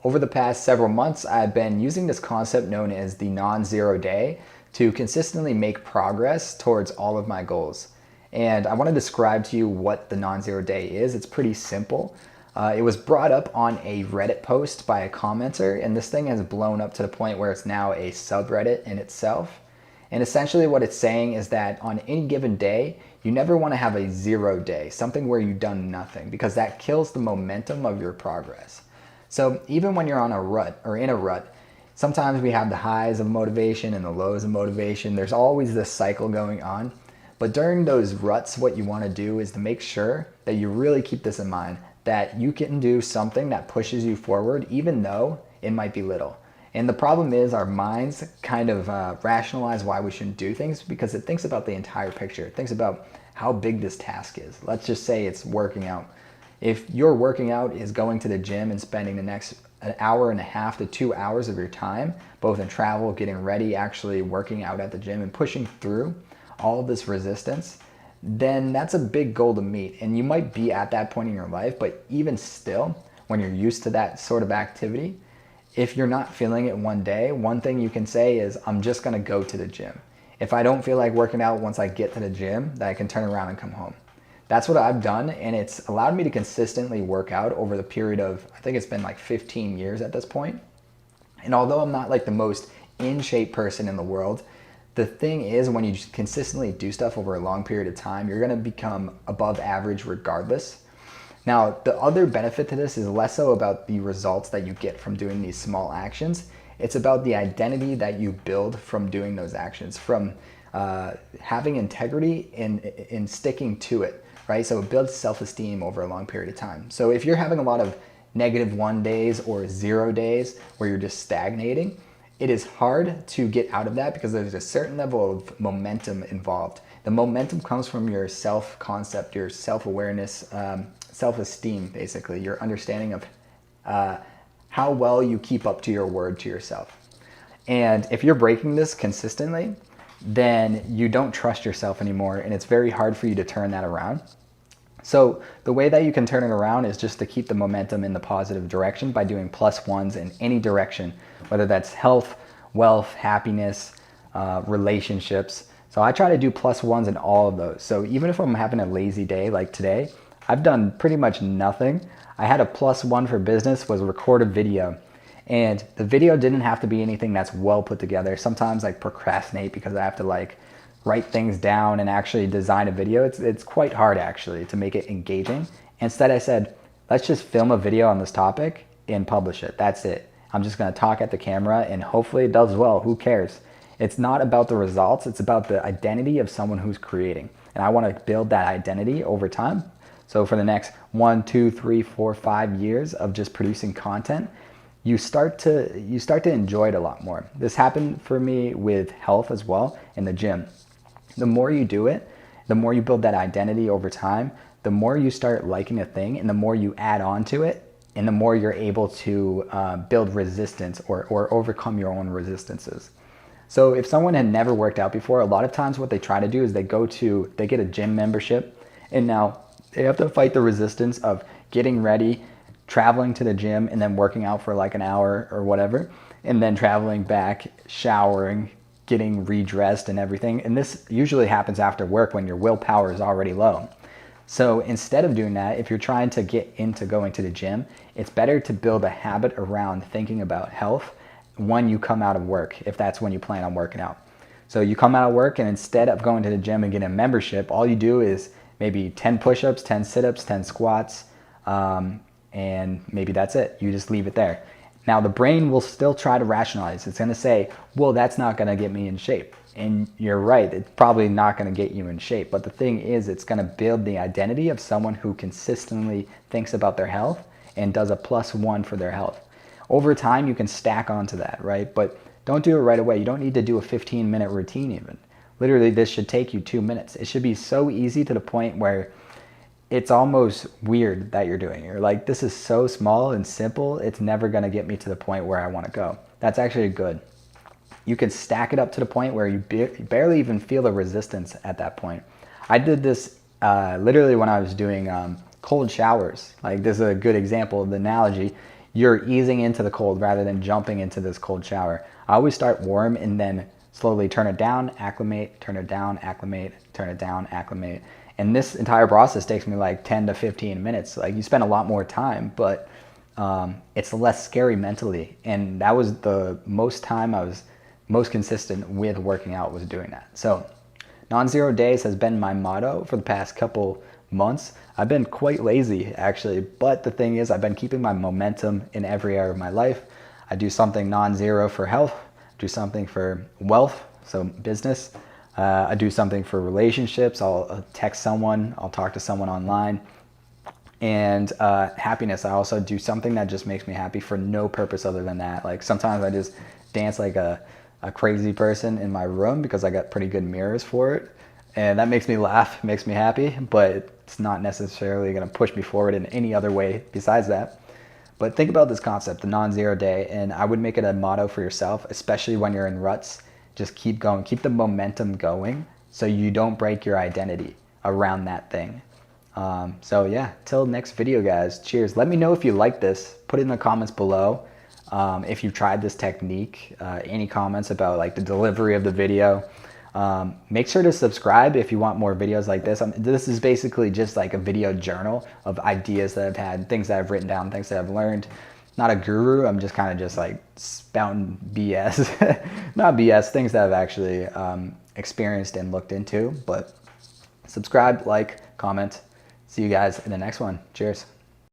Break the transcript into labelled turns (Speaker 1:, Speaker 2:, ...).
Speaker 1: Over the past several months, I've been using this concept known as the non-zero day to consistently make progress towards all of my goals. And I want to describe to you what the non-zero day is. It's pretty simple. It was brought up on a Reddit post by a commenter, and this thing has blown up to the point where it's now a subreddit in itself. And essentially what it's saying is that on any given day, you never want to have a zero day, something where you've done nothing, because that kills the momentum of your progress. So even when you're on a rut or in a rut, sometimes we have the highs of motivation and the lows of motivation. There's always this cycle going on. But during those ruts, what you want to do is to make sure that you really keep this in mind, that you can do something that pushes you forward, even though it might be little. And the problem is our minds kind of rationalize why we shouldn't do things because it thinks about the entire picture. It thinks about how big this task is. Let's just say it's working out. If your working out is going to the gym and spending the next an hour and a half to 2 hours of your time, both in travel, getting ready, actually working out at the gym and pushing through all of this resistance, then that's a big goal to meet. And you might be at that point in your life, but even still, when you're used to that sort of activity, if you're not feeling it one day, one thing you can say is, I'm just gonna go to the gym. If I don't feel like working out once I get to the gym, then I can turn around and come home. That's what I've done, and it's allowed me to consistently work out over the period of, I think it's been like 15 years at this point. And although I'm not like the most in shape person in the world, the thing is when you consistently do stuff over a long period of time, you're gonna become above average regardless. Now, the other benefit to this is less so about the results that you get from doing these small actions. It's about the identity that you build from doing those actions, from having integrity in sticking to it. Right? So it builds self-esteem over a long period of time. So if you're having a lot of -1 days or 0 days where you're just stagnating, it is hard to get out of that because there's a certain level of momentum involved. The momentum comes from your self-concept, your self-awareness, self-esteem, basically, your understanding of how well you keep up to your word to yourself. And if you're breaking this consistently, then you don't trust yourself anymore, and it's very hard for you to turn that around. So the way that you can turn it around is just to keep the momentum in the positive direction by doing +1s in any direction, whether that's health, wealth, happiness, relationships. So I try to do +1s in all of those. So even if I'm having a lazy day like today, I've done pretty much nothing. I had a +1 for business was record a video. And the video didn't have to be anything that's well put together. Sometimes I procrastinate because I have to like write things down and actually design a video. It's quite hard actually to make it engaging. Instead I said, let's just film a video on this topic and publish it. That's it. I'm just gonna talk at the camera and hopefully it does well. Who cares? It's not about the results. It's about the identity of someone who's creating. And I wanna build that identity over time. So for the next 1, 2, 3, 4, 5 years of just producing content, you start to enjoy it a lot more. This happened for me with health as well in the gym. The more you do it, the more you build that identity over time, the more you start liking a thing and the more you add on to it and the more you're able to build resistance or overcome your own resistances. So if someone had never worked out before, a lot of times what they try to do is they get a gym membership and now they have to fight the resistance of getting ready, traveling to the gym and then working out for like an hour or whatever, and then traveling back, showering, getting redressed and everything. And this usually happens after work when your willpower is already low. So instead of doing that, if you're trying to get into going to the gym, it's better to build a habit around thinking about health when you come out of work, if that's when you plan on working out. So you come out of work and instead of going to the gym and getting a membership, all you do is maybe 10 push-ups, 10 sit-ups, 10 squats, and maybe that's it. You just leave it there. Now the brain will still try to rationalize. It's gonna say, well, that's not gonna get me in shape. And you're right, it's probably not gonna get you in shape. But the thing is, it's gonna build the identity of someone who consistently thinks about their health and does a +1 for their health. Over time, you can stack onto that, right? But don't do it right away. You don't need to do a 15-minute routine even. Literally, this should take you 2 minutes. It should be so easy to the point where it's almost weird that you're doing it. You're like, this is so small and simple, it's never gonna get me to the point where I wanna go. That's actually good. You can stack it up to the point where you barely even feel the resistance at that point. I did this literally when I was doing cold showers. Like, this is a good example of the analogy. you're easing into the cold rather than jumping into this cold shower. I always start warm and then slowly turn it down, acclimate, turn it down, acclimate, turn it down, acclimate. And this entire process takes me like 10 to 15 minutes. Like, you spend a lot more time, but it's less scary mentally. And that was the most time I was most consistent with working out, was doing that. So non-zero days has been my motto for the past couple months. I've been quite lazy actually, but the thing is, I've been keeping my momentum in every area of my life. I do something non-zero for health, do something for wealth, so business. I do something for relationships. I'll text someone, I'll talk to someone online. And happiness, I also do something that just makes me happy for no purpose other than that. Like, sometimes I just dance like a crazy person in my room because I got pretty good mirrors for it. And that makes me laugh, makes me happy, but it's not necessarily going to push me forward in any other way besides that. But think about this concept, the non-zero day, and I would make it a motto for yourself, especially when you're in ruts. Just keep going, keep the momentum going so you don't break your identity around that thing. So yeah, till next video, guys. Cheers. Let me know if you like this. Put it in the comments below. If you've tried this technique, any comments about like the delivery of the video. Make sure to subscribe if you want more videos like this. This is basically just like a video journal of ideas that I've had, things that I've written down, things that I've learned. Not a guru, I'm just kind of just like spouting BS. Not BS, things that I've actually experienced and looked into. But subscribe, like, comment. See you guys in the next one. Cheers.